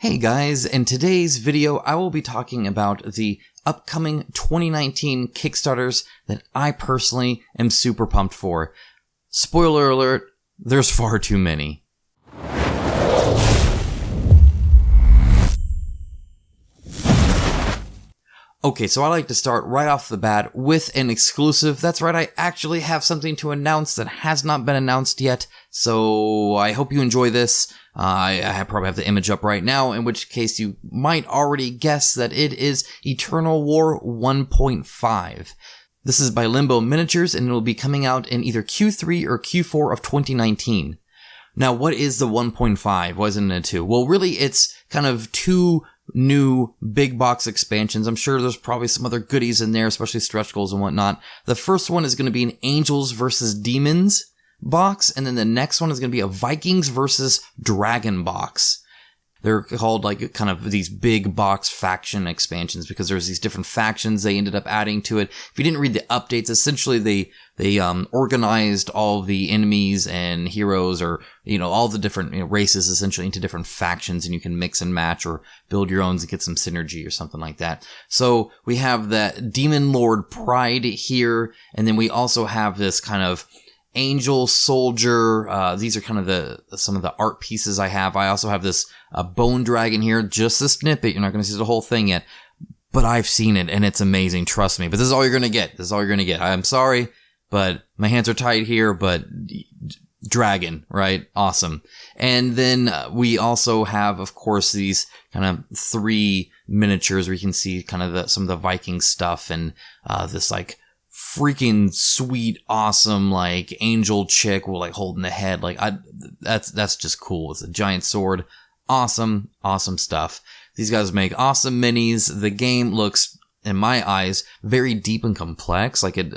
Hey guys, in today's video I will be talking about the upcoming 2019 Kickstarters that I personally am super pumped for. Spoiler alert, there's far too many. Okay, so I like to start right off the bat with an exclusive. That's right, I actually have something to announce that has not been announced yet, so I hope you enjoy this. I probably have the image up right now, in which case you might already guess that it is Eternal War 1.5. This is by Limbo Miniatures, and it will be coming out in either Q3 or Q4 of 2019. Now, what is the 1.5? Why isn't it a 2? Well, really, it's kind of two new big box expansions. I'm sure there's probably some other goodies in there, especially stretch goals and whatnot. The first one is going to be an Angels versus Demons box, and then the next one is going to be a Vikings versus Dragon box. They're called like kind of these big box faction expansions because there's these different factions they ended up adding to it. If you didn't read the updates, essentially they organized all the enemies and heroes, or all the different races essentially into different factions, and you can mix and match or build your own and get some synergy or something like that. So we have that Demon Lord Pride here, and then we also have this kind of Angel Soldier. These are kind of some of the art pieces I have. I also have this Bone Dragon here, just a snippet. You're not going to see the whole thing yet, but I've seen it and it's amazing. Trust me. But this is all you're going to get. This is all you're going to get. I'm sorry, but my hands are tied here, but dragon, right? Awesome. And then we also have, of course, these kind of 3 miniatures where you can see kind of some of the Viking stuff, and this like freaking sweet, awesome, like angel chick with like holding the head. Like that's just cool. It's a giant sword. Awesome stuff. These guys make awesome minis. The game looks, in my eyes, very deep and complex. Like it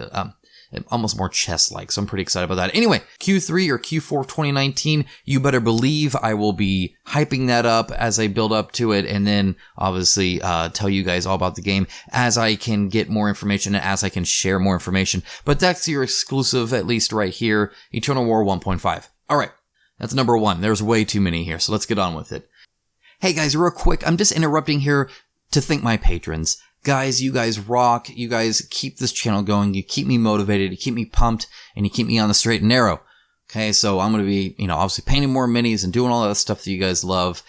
almost more chess-like. So I'm pretty excited about that. Anyway, Q3 or Q4 of 2019, you better believe I will be hyping that up as I build up to it, and then obviously tell you guys all about the game as I can get more information and as I can share more information. But that's your exclusive, at least right here, Eternal War 1.5. All right, that's number 1. There's way too many here, so let's get on with it. Hey guys, real quick, I'm just interrupting here to thank my patrons. Guys, you guys rock. You guys keep this channel going. You keep me motivated. You keep me pumped, and you keep me on the straight and narrow. Okay, so I'm going to be, obviously painting more minis and doing all that stuff that you guys love.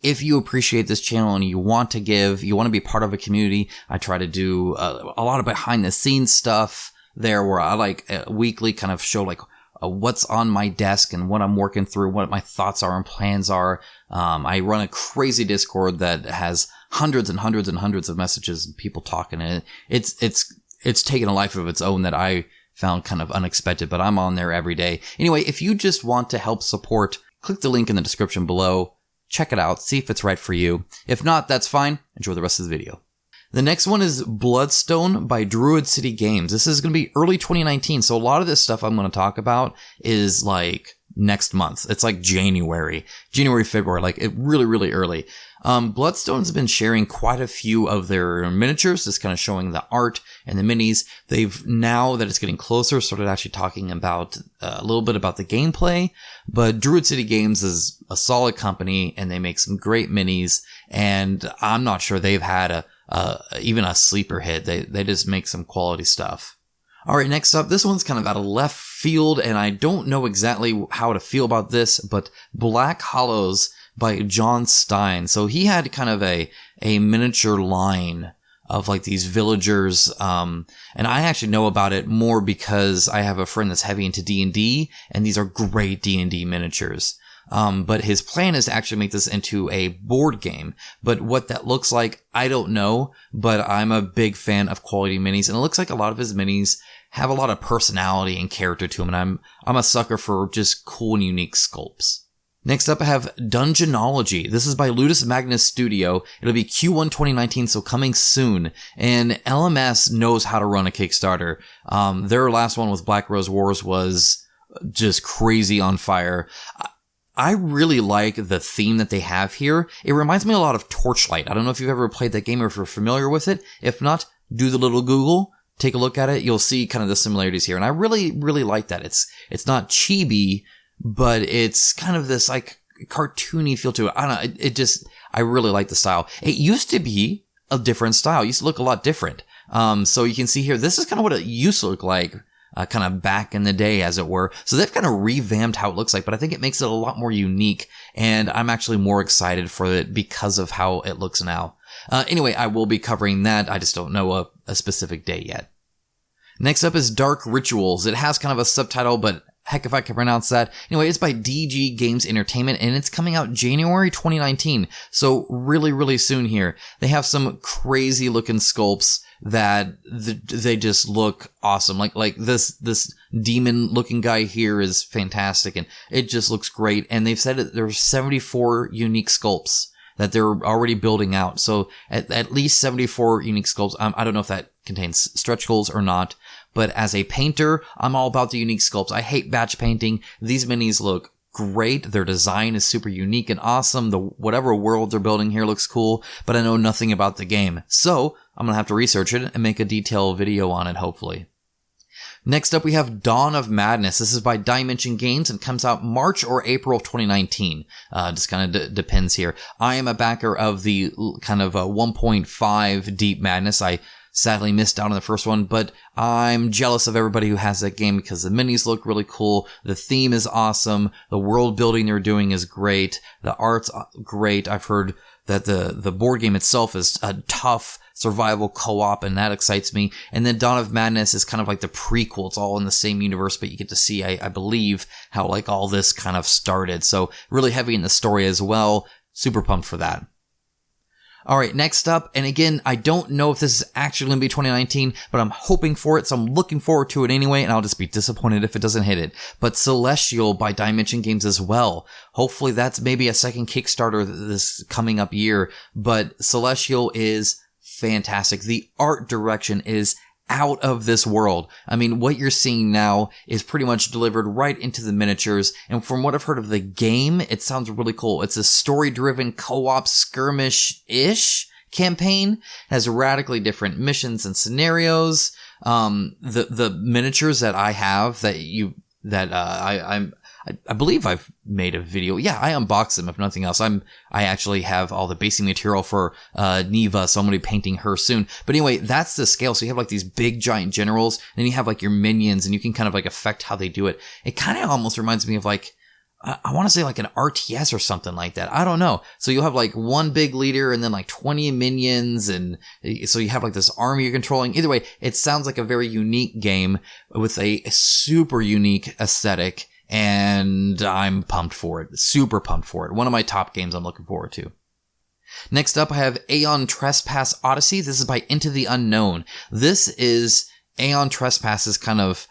If you appreciate this channel and you want to give, you want to be part of a community, I try to do a lot of behind the scenes stuff there, where I like weekly kind of show like what's on my desk and what I'm working through, what my thoughts are and plans are. I run a crazy Discord that has hundreds and hundreds and hundreds of messages and people talking, and it's taken a life of its own that I found kind of unexpected, but I'm on there every day. Anyway, if you just want to help support, click the link in the description below, check it out, see if it's right for you. If not, that's fine. Enjoy the rest of the video. The next one is Bloodstone by Druid City Games. This is going to be early 2019, so a lot of this stuff I'm going to talk about is like next month. It's like January, February, like it really early. Bloodstone's been sharing quite a few of their miniatures, just kind of showing the art and the minis. They've, now that it's getting closer, started actually talking about a little bit about the gameplay. But Druid City Games is a solid company, and they make some great minis, and I'm not sure they've had even a sleeper hit. They just make some quality stuff. All right, next up, this one's kind of out of left field, and I don't know exactly how to feel about this, but Black Hollows by John Stein. So he had kind of a miniature line of like these villagers, and I actually know about it more because I have a friend that's heavy into D&D, and these are great D&D miniatures. But his plan is to actually make this into a board game. But what that looks like, I don't know, but I'm a big fan of quality minis, and it looks like a lot of his minis have a lot of personality and character to them, and I'm a sucker for just cool and unique sculpts. Next up, I have Dungeonology. This is by Ludus Magnus Studio. It'll be Q1 2019, so coming soon. And LMS knows how to run a Kickstarter. Their last one with Black Rose Wars was just crazy on fire. I really like the theme that they have here. It reminds me a lot of Torchlight. I don't know if you've ever played that game or if you're familiar with it. If not, do the little Google. Take a look at it. You'll see kind of the similarities here. And I really like that. It's not chibi, but it's kind of this like cartoony feel to it. I don't know. I really like the style. It used to be a different style. It used to look a lot different. So you can see here, this is kind of what it used to look like, kind of back in the day, as it were. So they've kind of revamped how it looks like, but I think it makes it a lot more unique, and I'm actually more excited for it because of how it looks now. Anyway, I will be covering that. I just don't know a specific day yet. Next up is Dark Rituals. It has kind of a subtitle, but heck if I can pronounce that. Anyway, it's by DG Games Entertainment, and it's coming out January 2019. So really, really soon here. They have some crazy looking sculpts that they just look awesome. Like this demon looking guy here is fantastic, and it just looks great. And they've said that there's 74 unique sculpts that they're already building out. So at least 74 unique sculpts. I don't know if that contains stretch goals or not, but as a painter, I'm all about the unique sculpts. I hate batch painting. These minis look great. Their design is super unique and awesome. Whatever world they're building here looks cool, but I know nothing about the game. So I'm going to have to research it and make a detailed video on it, hopefully. Next up, we have Dawn of Madness. This is by Dimension Games and comes out March or April of 2019. Just kind of depends here. I am a backer of the kind of 1.5 Deep Madness. I sadly missed out on the first one, but I'm jealous of everybody who has that game because the minis look really cool. The theme is awesome. The world building they're doing is great. The art's great. I've heard that the board game itself is a tough survival co-op, and that excites me. And then Dawn of Madness is kind of like the prequel. It's all in the same universe, but you get to see, I believe, how like all this kind of started. So really heavy in the story as well. Super pumped for that. All right, next up, and again, I don't know if this is actually going to be 2019, but I'm hoping for it, so I'm looking forward to it anyway, and I'll just be disappointed if it doesn't hit it. But Celestial by Dimension Games as well. Hopefully that's maybe a second Kickstarter this coming up year, but Celestial is fantastic. The art direction is out of this world. I mean, what you're seeing now is pretty much delivered right into the miniatures. And from what I've heard of the game, it sounds really cool. It's a story-driven co-op skirmish-ish campaign. It has radically different missions and scenarios. The miniatures that I have I believe I've made a video. Yeah, I unboxed them, if nothing else. I actually have all the basing material for Neva, so I'm going to be painting her soon. But anyway, that's the scale. So you have like these big giant generals, and then you have like your minions, and you can kind of like affect how they do it. It kind of almost reminds me of like, I want to say like an RTS or something like that. I don't know. So you'll have like one big leader and then like 20 minions, and so you have like this army you're controlling. Either way, it sounds like a very unique game with a super unique aesthetic. And I'm pumped for it. Super pumped for it. One of my top games I'm looking forward to. Next up, I have Aeon Trespass Odyssey. This is by Into the Unknown. This is Aeon Trespass's kind of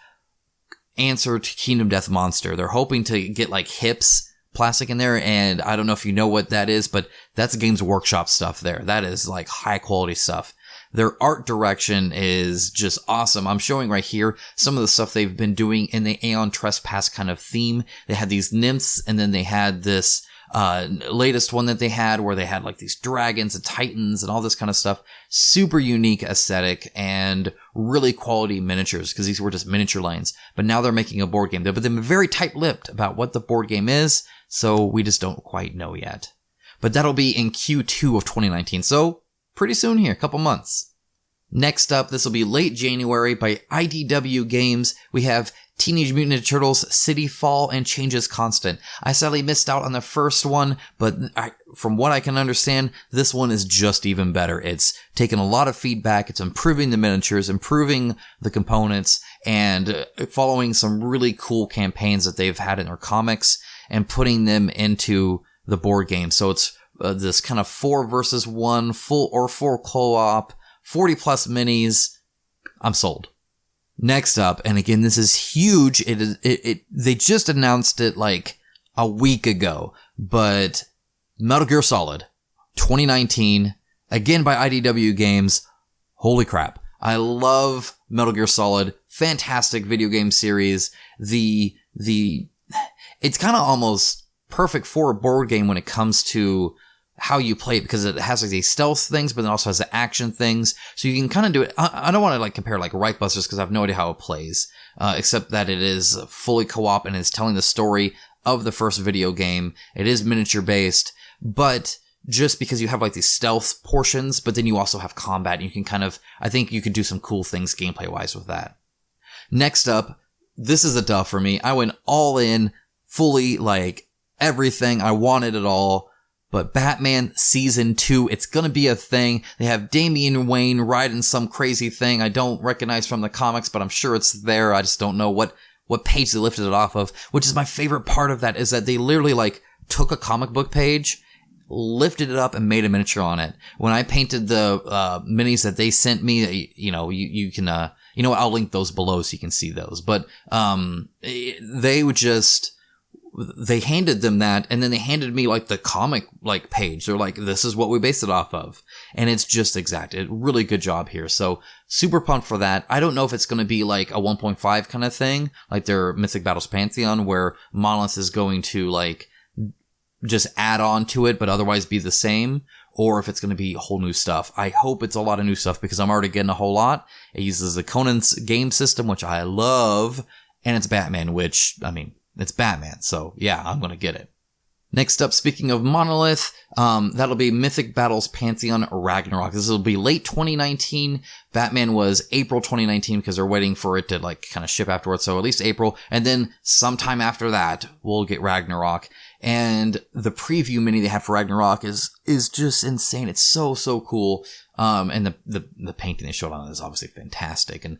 answer to Kingdom Death Monster. They're hoping to get like hips plastic in there, and I don't know if you know what that is, but that's Games Workshop stuff there. That is like high quality stuff. Their art direction is just awesome. I'm showing right here some of the stuff they've been doing in the Aeon Trespass kind of theme. They had these nymphs, and then they had this latest one that they had where they had like these dragons and titans and all this kind of stuff. Super unique aesthetic and really quality miniatures, because these were just miniature lines. But now they're making a board game. But they've been very tight-lipped about what the board game is, so we just don't quite know yet. But that'll be in Q2 of 2019, so pretty soon here, a couple months. Next up, this will be late January by IDW Games. We have Teenage Mutant Ninja Turtles City Fall and Changes Constant. I sadly missed out on the first one, but from what I can understand, this one is just even better. It's taken a lot of feedback. It's improving the miniatures, improving the components, and following some really cool campaigns that they've had in their comics and putting them into the board game. So it's this kind of 4 versus 1 full or 4 co-op, 40 plus minis. I'm sold. Next up, and again, this is huge. They just announced it like a week ago, but Metal Gear Solid 2019, again by IDW Games. Holy crap. I love Metal Gear Solid. Fantastic video game series. It's kind of almost perfect for a board game when it comes to how you play it, because it has like these stealth things, but then also has the action things. So you can kind of do it. I don't want to like compare like Right Busters, because I have no idea how it plays, except that it is fully co-op and is telling the story of the first video game. It is miniature based, but just because you have like these stealth portions, but then you also have combat, and you can I think you could do some cool things gameplay wise with that. Next up, this is a duh for me. I went all in, fully, like, everything. I wanted it all. But Batman Season 2, it's gonna be a thing. They have Damian Wayne riding some crazy thing I don't recognize from the comics, but I'm sure it's there. I just don't know what page they lifted it off of, which is my favorite part of that, is that they literally, like, took a comic book page, lifted it up, and made a miniature on it. When I painted the minis that they sent me, you can I'll link those below so you can see those. But they handed them that, and then they handed me like the comic like page. They're like, this is what we based it off of, and it's just exact. Really good job here. So super pumped for that. I don't know if it's going to be like a 1.5 kind of thing, like their Mythic Battles Pantheon, where Monolith is going to like just add on to it, but otherwise be the same, or if it's going to be whole new stuff. I hope it's a lot of new stuff because I'm already getting a whole lot. It uses the Conan's game system, which I love, and it's Batman, which, I mean, it's Batman, so yeah, I'm going to get it. Next up, speaking of Monolith, that'll be Mythic Battles Pantheon Ragnarok. This will be late 2019. Batman was April 2019 because they're waiting for it to like kind of ship afterwards. So at least April. And then sometime after that, we'll get Ragnarok. And the preview mini they have for Ragnarok is just insane. It's so cool. And the painting they showed on it is obviously fantastic and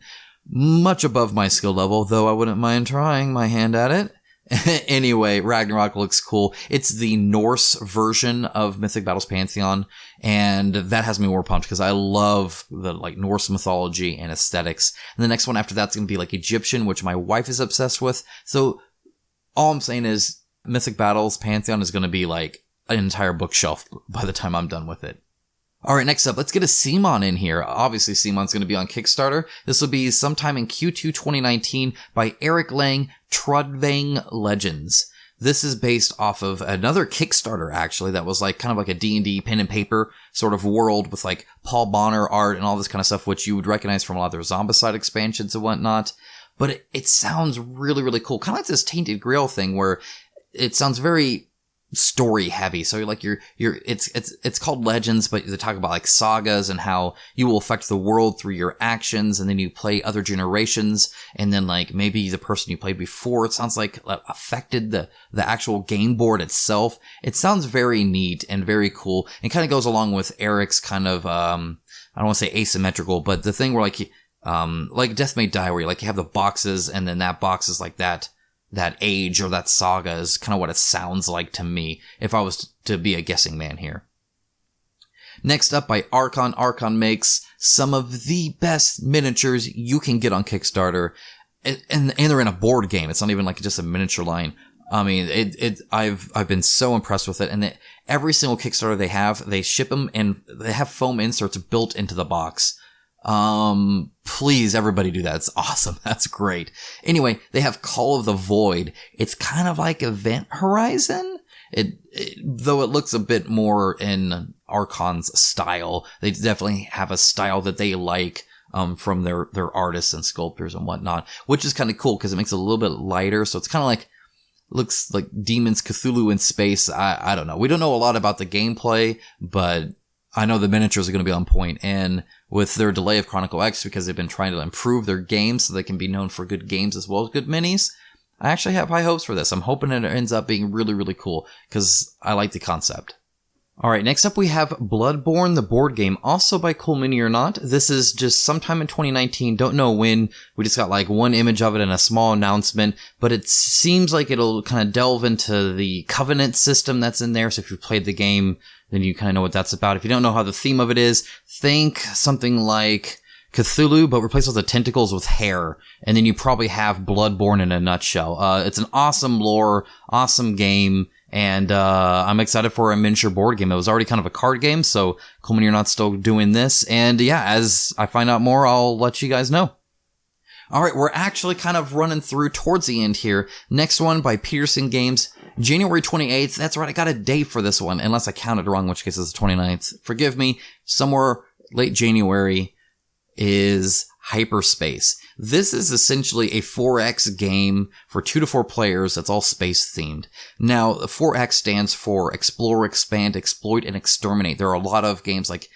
much above my skill level, though I wouldn't mind trying my hand at it. Anyway, Ragnarok looks cool. It's the Norse version of Mythic Battles Pantheon, and that has me more pumped because I love the like Norse mythology and aesthetics. And the next one after that's going to be like Egyptian, which my wife is obsessed with. So all I'm saying is Mythic Battles Pantheon is going to be like an entire bookshelf by the time I'm done with it. All right, next up, let's get a Simon in here. Obviously, Simon's going to be on Kickstarter. This will be sometime in Q2 2019 by Eric Lang, Trudvang Legends. This is based off of another Kickstarter, actually, that was like kind of like a D&D pen and paper sort of world with like Paul Bonner art and all this kind of stuff, which you would recognize from a lot of their Zombicide expansions and whatnot. But it sounds really cool. Kind of like this Tainted Grail thing where it sounds very story heavy. So like it's called Legends, but they talk about like sagas and how you will affect the world through your actions, and then you play other generations, and then like maybe the person you played before, it sounds like affected the actual game board itself. It sounds very neat and very cool, and kind of goes along with Eric's kind of I don't want to say asymmetrical, but the thing where like Death May Die, where you like you have the boxes, and then that box is like that age or that saga is kind of what it sounds like to me, if I was to be a guessing man here. Next up by Archon. Archon makes some of the best miniatures you can get on Kickstarter, and they're in a board game. It's not even like just a miniature line. I mean, I've been so impressed with it, and every single Kickstarter they ship them, and they have foam inserts built into the box. Please everybody do that. It's awesome. That's great. Anyway, they have Call of the Void. It's kind of like Event Horizon. Though it looks a bit more in Archon's style. They definitely have a style that they like, from their artists and sculptors and whatnot, which is kind of cool because it makes it a little bit lighter. So it's kind of like, looks like Demons Cthulhu in space. I don't know. We don't know a lot about the gameplay, but I know the miniatures are going to be on point, and with their delay of Chronicle X, because they've been trying to improve their games so they can be known for good games as well as good minis, I actually have high hopes for this. I'm hoping it ends up being really cool, because I like the concept. Alright, next up we have Bloodborne, the board game, also by Cool Mini or Not. This is just sometime in 2019, don't know when. We just got like one image of it and a small announcement, but it seems like it'll kind of delve into the Covenant system that's in there, so if you've played the game, then you kind of know what that's about. If you don't know how the theme of it is, think something like Cthulhu, but replace all the tentacles with hair, and then you probably have Bloodborne in a nutshell. It's an awesome lore, awesome game, and I'm excited for a miniature board game. It was already kind of a card game, so Cool Mini or Not still doing this, and yeah, as I find out more, I'll let you guys know. Alright, we're actually kind of running through towards the end here. Next one by Peterson Games, January 28th. That's right, I got a date for this one, unless I counted wrong, in which case it's the 29th. Forgive me. Somewhere late January is Hyperspace. This is essentially a 4X game for 2 to 4 players that's all space themed. Now, 4X stands for Explore, Expand, Exploit, and Exterminate. There are a lot of games like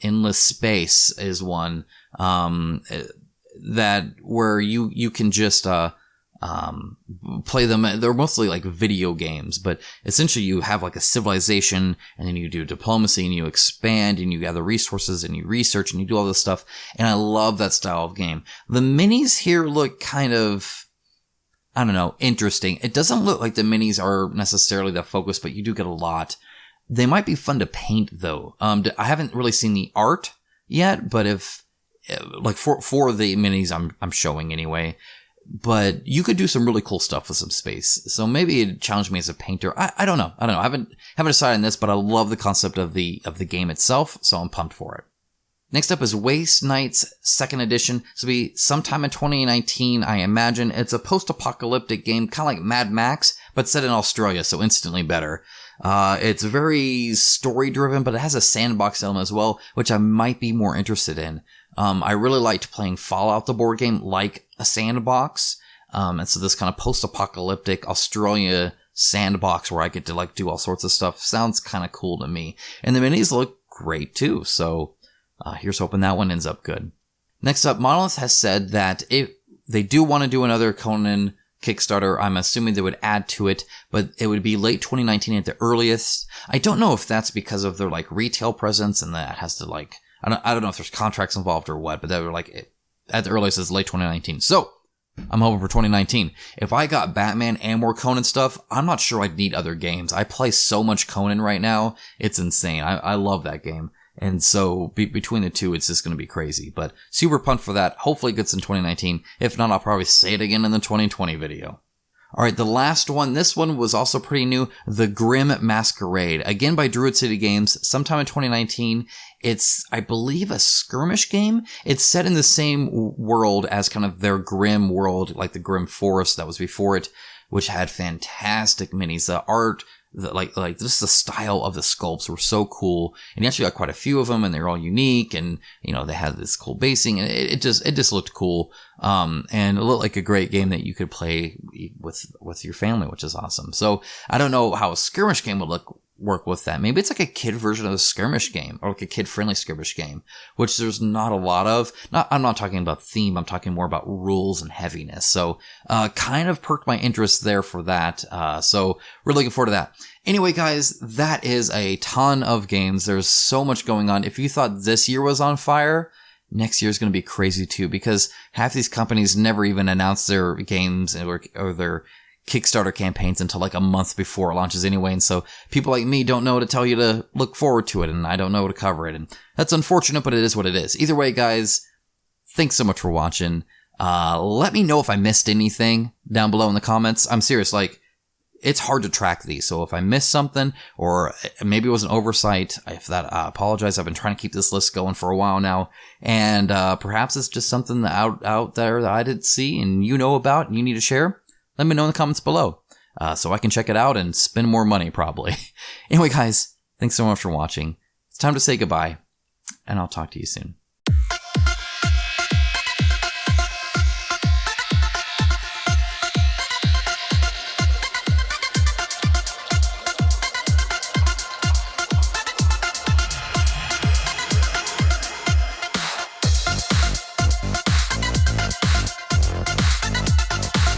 Endless Space is one that where you can just play them. They're mostly like video games, but essentially you have like a civilization, and then you do diplomacy, and you expand, and you gather resources, and you research, and you do all this stuff. And I love that style of game. The minis here look kind of, I don't know, interesting. It doesn't look like the minis are necessarily the focus, but you do get a lot. They might be fun to paint though. I haven't really seen the art yet, but if like for the minis I'm showing anyway. But you could do some really cool stuff with some space. So maybe it'd challenge me as a painter. I don't know. I haven't decided on this, but I love the concept of the game itself, so I'm pumped for it. Next up is Waste Knights 2nd Edition. This will be sometime in 2019, I imagine. It's a post-apocalyptic game, kind of like Mad Max, but set in Australia, so instantly better. It's very story-driven, but it has a sandbox element as well, which I might be more interested in. I really liked playing Fallout, the board game, like a sandbox. And so this kind of post-apocalyptic Australia sandbox where I get to like do all sorts of stuff sounds kind of cool to me. And the minis look great too. So here's hoping that one ends up good. Next up, Monolith has said that if they do want to do another Conan Kickstarter, I'm assuming they would add to it, but it would be late 2019 at the earliest. I don't know if that's because of their like retail presence and that has to like, I don't know if there's contracts involved or what, but they were like, at the earliest is late 2019. So, I'm hoping for 2019. If I got Batman and more Conan stuff, I'm not sure I'd need other games. I play so much Conan right now, it's insane. I love that game. And so, between the two, it's just going to be crazy. But super pumped for that. Hopefully it gets in 2019. If not, I'll probably say it again in the 2020 video. Alright, the last one. This one was also pretty new. The Grim Masquerade. Again by Druid City Games. Sometime in 2019. It's, I believe, a skirmish game. It's set in the same world as kind of their Grim world, like the Grim Forest that was before it, which had fantastic minis. The art, like just the style of the sculpts were so cool. And you actually got quite a few of them, and they're all unique, and you know they had this cool basing, and it just looked cool. And it looked like a great game that you could play with your family, which is awesome. So I don't know how a skirmish game would work with that. Maybe it's like a kid version of a skirmish game, or like a kid-friendly skirmish game, which there's not a lot of. I'm not talking about theme, I'm talking more about rules and heaviness. So, kind of perked my interest there for that. So we're looking forward to that. Anyway, guys, that is a ton of games. There's so much going on. If you thought this year was on fire, next year is going to be crazy too, because half these companies never even announce their games or their Kickstarter campaigns until like a month before it launches anyway, and so people like me don't know to tell you to look forward to it, and I don't know to cover it, and that's unfortunate, but it is what it is. Either way, guys, thanks so much for watching. Let me know if I missed anything down below in the comments. I'm serious, like, it's hard to track these, so if I missed something, or maybe it was an oversight, if that, I apologize. I've been trying to keep this list going for a while now, and perhaps it's just something out there that I didn't see and you know about and you need to share. Let me know in the comments below, so I can check it out and spend more money, probably. Anyway, guys, thanks so much for watching. It's time to say goodbye, and I'll talk to you soon.